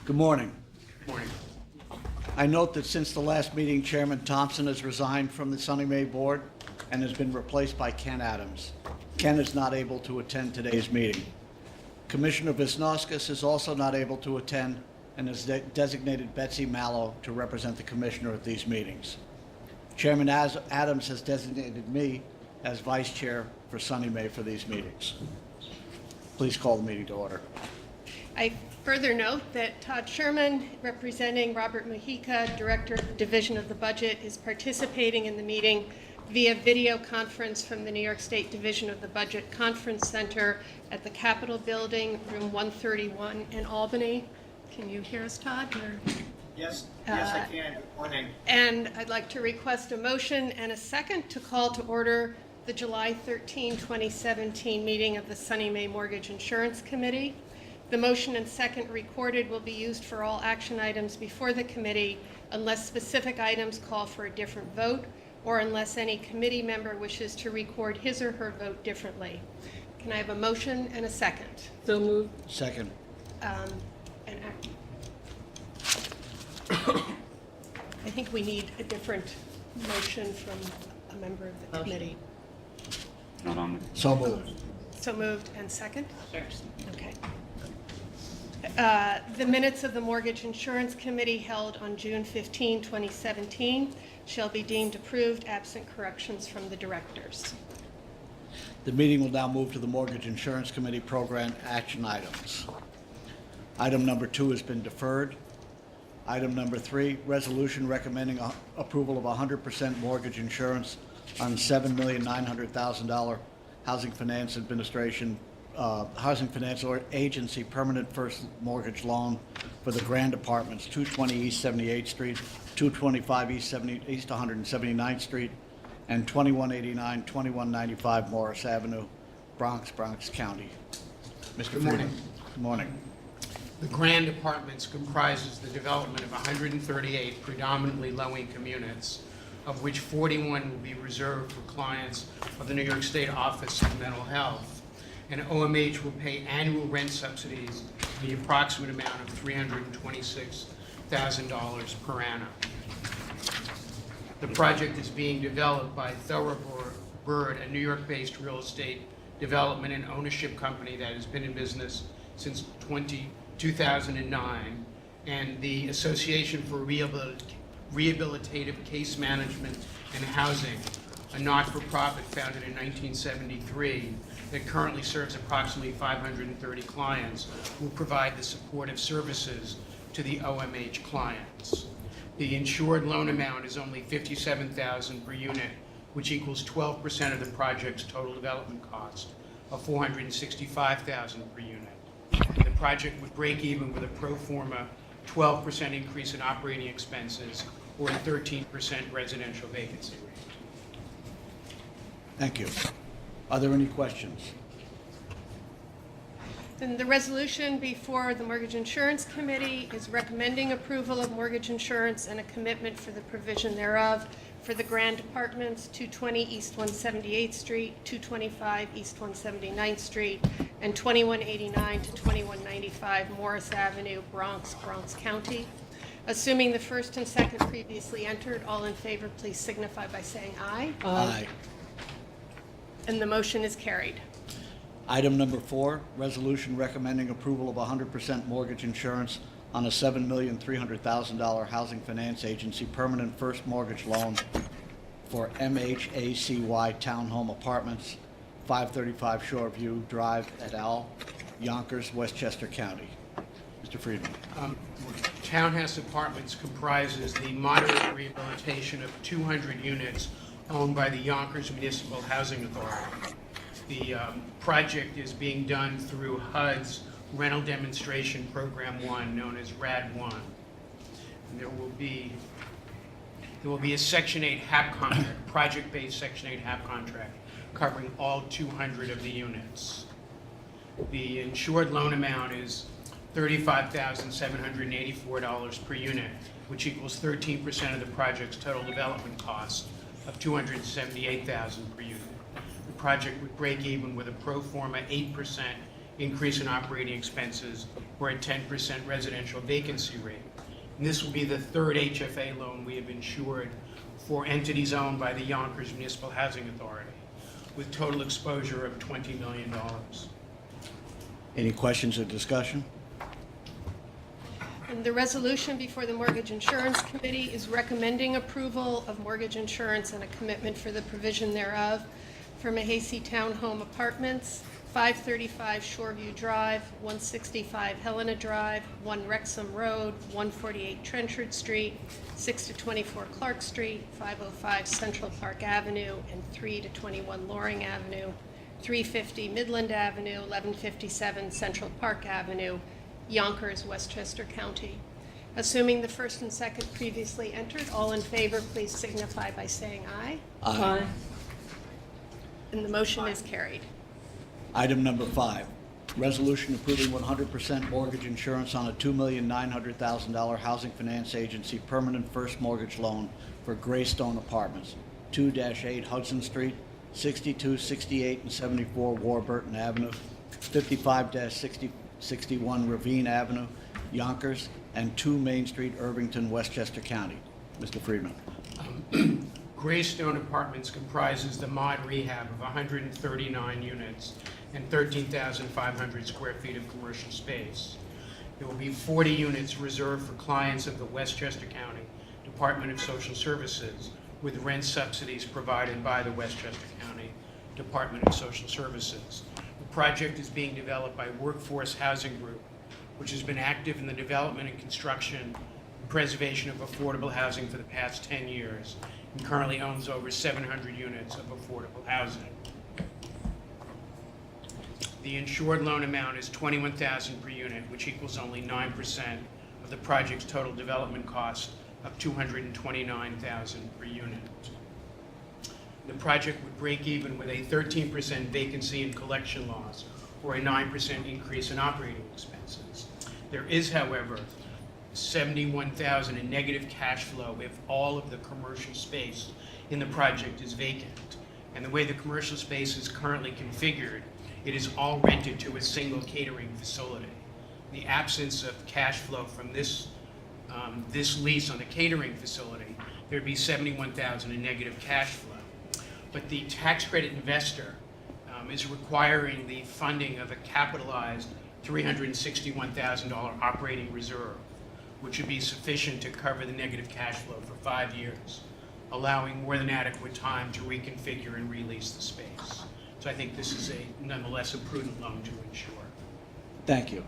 Good morning. Morning. I note that since the last meeting, Chairman Thompson has resigned from the Sunny May Board and has been replaced by Ken Adams. Ken is not able to attend today's meeting. Commissioner Visnauskas is also not able to attend and has designated Betsy Mallow to represent the commissioner at these meetings. Chairman Adams has designated me as vice chair for Sunny May for these meetings. Please call the meeting to order. I further note that Todd Sherman, representing Robert Mujica, Director of the Division of the Budget, is participating in the meeting via video conference from the New York State Division of the Budget Conference Center at the Capitol Building, room 131 in Albany. Can you hear us, Todd? Yes, I can. Good morning. And I'd like to request a motion and a second to call to order the July 13, 2017 meeting of the Sunny May Mortgage Insurance Committee. The motion and second recorded will be used for all action items before the committee unless specific items call for a different vote or unless any committee member wishes to record his or her vote differently. Can I have a motion and a second? So moved. Second. I think we need a different motion from a member of the committee. Not on So moved. So moved and second? First. Okay. The minutes of the Mortgage Insurance Committee held on June 15, 2017 shall be deemed approved absent corrections from the directors. The meeting will now move to the Mortgage Insurance Committee program action items. Item number 2 has been deferred. Item number 3, resolution recommending approval of 100% mortgage insurance on $7,900,000 Housing Finance Administration, Housing Finance Agency permanent first mortgage loan for the Grand Apartments, 220 East 78th Street, 225 East 179th Street, and 2189, 2195 Morris Avenue, Bronx, Bronx County. Mr. Good Friedman. morning. Good morning. The Grand Apartments comprises the development of 138 predominantly low-income units, of which 41 will be reserved for clients of the New York State Office of Mental Health, and OMH will pay annual rent subsidies in the approximate amount of $326,000 per annum. The project is being developed by Thoroughbird, a New York-based real estate development and ownership company that has been in business since 2009, and the Association for Rehabilitative Case Management and Housing, a not-for-profit founded in 1973 that currently serves approximately 530 clients, will provide the supportive services to the OMH clients. The insured loan amount is only $57,000 per unit, which equals 12% of the project's total development cost of $465,000 per unit. The project would break even with a pro forma 12% increase in operating expenses or a 13% residential vacancy rate. Thank you. Are there any questions? Then the resolution before the Mortgage Insurance Committee is recommending approval of mortgage insurance and a commitment for the provision thereof for the Grand Apartments, 220 East 178th Street, 225 East 179th Street, and 2189 to 2195 Morris Avenue, Bronx, Bronx County. Assuming the first and second previously entered, all in favor, please signify by saying aye. Aye. And the motion is carried. Item number 4, resolution recommending approval of 100% mortgage insurance on a $7,300,000 Housing Finance Agency permanent first mortgage loan for MHACY Townhome Apartments, 535 Shoreview Drive et al., Yonkers, Westchester County. Mr. Friedman. Townhouse Apartments comprises the moderate rehabilitation of 200 units owned by the Yonkers Municipal Housing Authority. The project is being done through HUD's Rental Demonstration Program 1, known as RAD 1. And there will be a Section 8 HAP contract, project-based Section 8 HAP contract, covering all 200 of the units. The insured loan amount is $35,784 per unit, which equals 13% of the project's total development cost of $278,000 per unit. The project would break even with a pro forma 8% increase in operating expenses or a 10% residential vacancy rate. And this will be the third HFA loan we have insured for entities owned by the Yonkers Municipal Housing Authority, with total exposure of $20 million. Any questions or discussion? And the resolution before the Mortgage Insurance Committee is recommending approval of mortgage insurance and a commitment for the provision thereof for Mahasi Townhome Apartments, 535 Shoreview Drive, 165 Helena Drive, 1 Wrexham Road, 148 Trenchard Street, 6 to 24 Clark Street, 505 Central Park Avenue, and 3 to 21 Loring Avenue, 350 Midland Avenue, 1157 Central Park Avenue, Yonkers, Westchester County. Assuming the first and second previously entered, all in favor, please signify by saying aye. Aye. And the motion is carried. Item number 5, resolution approving 100% mortgage insurance on a $2,900,000 Housing Finance Agency permanent first mortgage loan for Greystone Apartments, 2-8 Hudson Street, 62, 68, and 74 Warburton Avenue, 55-61 Ravine Avenue, Yonkers, and 2 Main Street, Irvington, Westchester County. Mr. Friedman. Greystone Apartments comprises the mod rehab of 139 units and 13,500 square feet of commercial space. There will be 40 units reserved for clients of the Westchester County Department of Social Services, with rent subsidies provided by the Westchester County Department of Social Services. The project is being developed by Workforce Housing Group, which has been active in the development and construction and preservation of affordable housing for the past 10 years, and currently owns over 700 units of affordable housing. The insured loan amount is $21,000 per unit, which equals only 9% of the project's total development cost of $229,000 per unit. The project would break even with a 13% vacancy and collection loss, or a 9% increase in operating expenses. There is, however, $71,000 in negative cash flow if all of the commercial space in the project is vacant. And the way the commercial space is currently configured, it is all rented to a single catering facility. In the absence of cash flow from this lease on the catering facility, there'd be $71,000 in negative cash flow. But the tax credit investor is requiring the funding of a capitalized $361,000 operating reserve, which would be sufficient to cover the negative cash flow for 5 years, allowing more than adequate time to reconfigure and release the space. So I think this is nonetheless a prudent loan to insure. Thank you.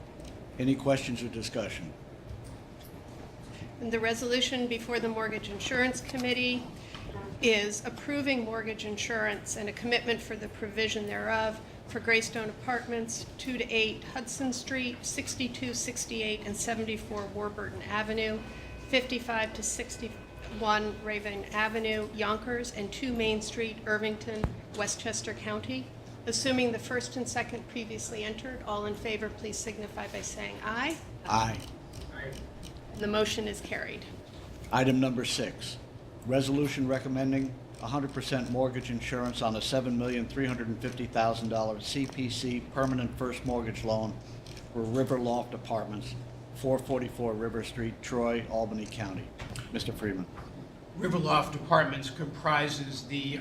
Any questions or discussion? And the resolution before the Mortgage Insurance Committee is approving mortgage insurance and a commitment for the provision thereof for Greystone Apartments, 2-8 Hudson Street, 62, 68, and 74 Warburton Avenue, 55-61 Raven Avenue, Yonkers, and 2 Main Street, Irvington, Westchester County. Assuming the first and second previously entered, all in favor, please signify by saying aye. Aye. The motion is carried. Item number 6, resolution recommending 100% mortgage insurance on a $7,350,000 CPC permanent first mortgage loan for River Loft Apartments, 444 River Street, Troy, Albany County. Mr. Freeman. Riverloft Apartments comprises the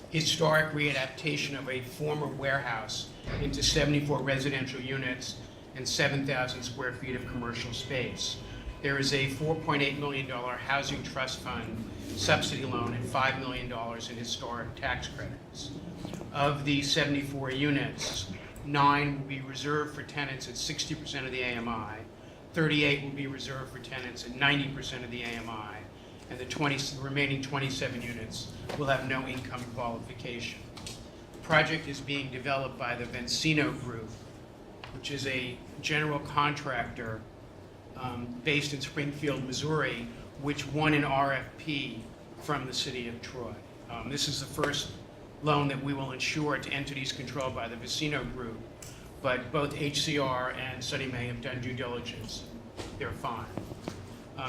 historic readaptation of a former warehouse into 74 residential units and 7,000 square feet of commercial space. There is a $4.8 million housing trust fund subsidy loan and $5 million in historic tax credits. Of the 74 units, 9 will be reserved for tenants at 60% of the AMI, 38 will be reserved for tenants at 90% of the AMI, and the remaining 27 units will have no income qualification. The project is being developed by the Vencino Group, which is a general contractor based in Springfield, Missouri, which won an RFP from the city of Troy. This is the first loan that we will insure to entities controlled by the Vencino Group, but both HCR and Sunny May have done due diligence. They're fine.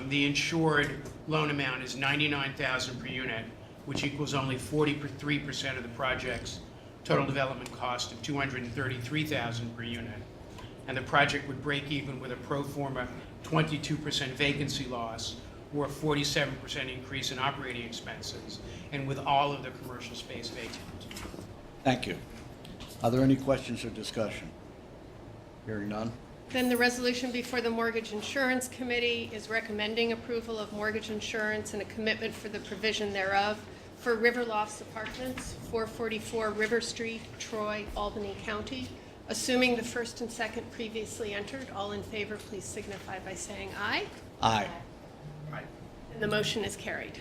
The insured loan amount is $99,000 per unit, which equals only 43% of the project's total development cost of $233,000 per unit. and the project would break even with a pro forma 22% vacancy loss or a 47% increase in operating expenses, and with all of the commercial space vacant. Thank you. Are there any questions or discussion? Hearing none. Then the resolution before the Mortgage Insurance Committee is recommending approval of mortgage insurance and a commitment for the provision thereof for River Lofts Apartments, 444 River Street, Troy, Albany County. Assuming the first and second previously entered, all in favor, please signify by saying aye. Aye. And the motion is carried.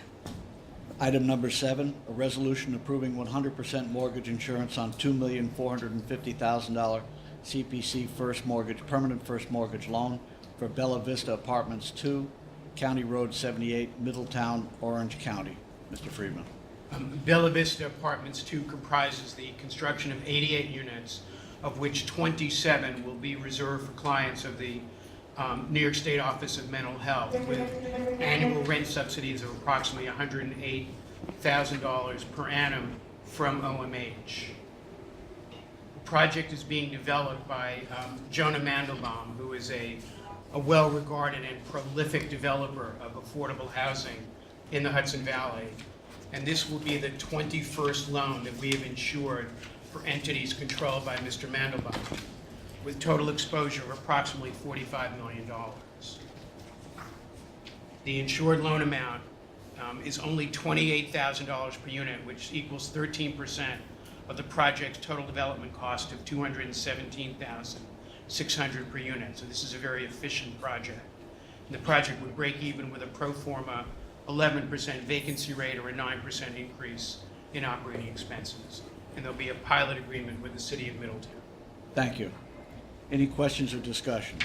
Item number 7, a resolution approving 100% mortgage insurance on $2,450,000 CPC first mortgage, permanent first mortgage loan for Bella Vista Apartments 2, County Road 78, Middletown, Orange County. Mr. Friedman. Bella Vista Apartments 2 comprises the construction of 88 units, of which 27 will be reserved for clients of the New York State Office of Mental Health, with annual rent subsidies of approximately $108,000 per annum from OMH. The project is being developed by Jonah Mandelbaum, who is a well-regarded and prolific developer of affordable housing in the Hudson Valley. And this will be the 21st loan that we have insured for entities controlled by Mr. Mandelbaum, with total exposure of approximately $45 million. The insured loan amount is only $28,000 per unit, which equals 13% of the project's total development cost of $217,600 per unit. So this is a very efficient project. And the project would break even with a pro forma 11% vacancy rate or a 9% increase in operating expenses. And there'll be a pilot agreement with the City of Middletown. Thank you. Any questions or discussion?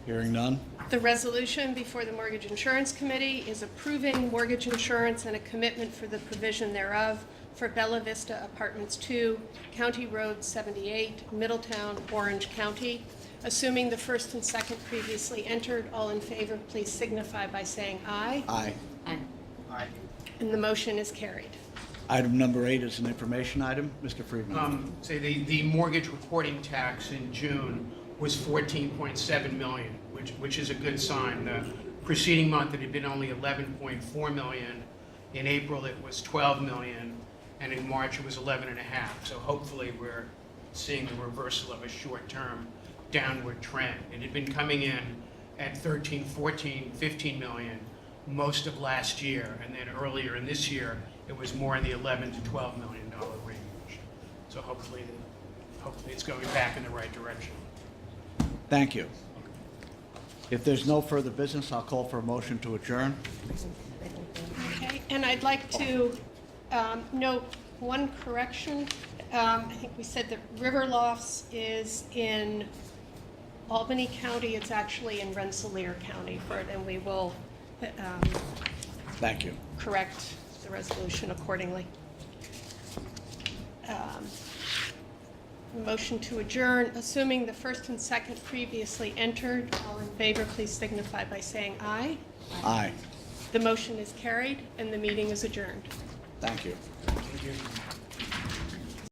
Hearing none. The resolution before the Mortgage Insurance Committee is approving mortgage insurance and a commitment for the provision thereof for Bella Vista Apartments 2, County Road 78, Middletown, Orange County. Assuming the first and second previously entered, all in favor, please signify by saying aye. Aye. Aye. And the motion is carried. Item number 8 is an information item. Mr. Friedman. Say the mortgage recording tax in June was $14.7 million, which is a good sign. The preceding month it had been only $11.4 million. In April it was $12 million, and in March it was 11.5. So hopefully we're seeing the reversal of a short-term downward trend. It had been coming in at 13, 14, 15 million most of last year, and then earlier in this year it was more in the $11 to $12 million range. So hopefully it's going back in the right direction. Thank you. If there's no further business, I'll call for a motion to adjourn. Okay, and I'd like to note one correction. I think we said that River Lofts is in Albany County. It's actually in Rensselaer County, and we will Thank you. correct the resolution accordingly. Motion to adjourn, assuming the first and second previously entered. All in favor, please signify by saying aye. Aye. The motion is carried, and the meeting is adjourned. Thank you. Thank you.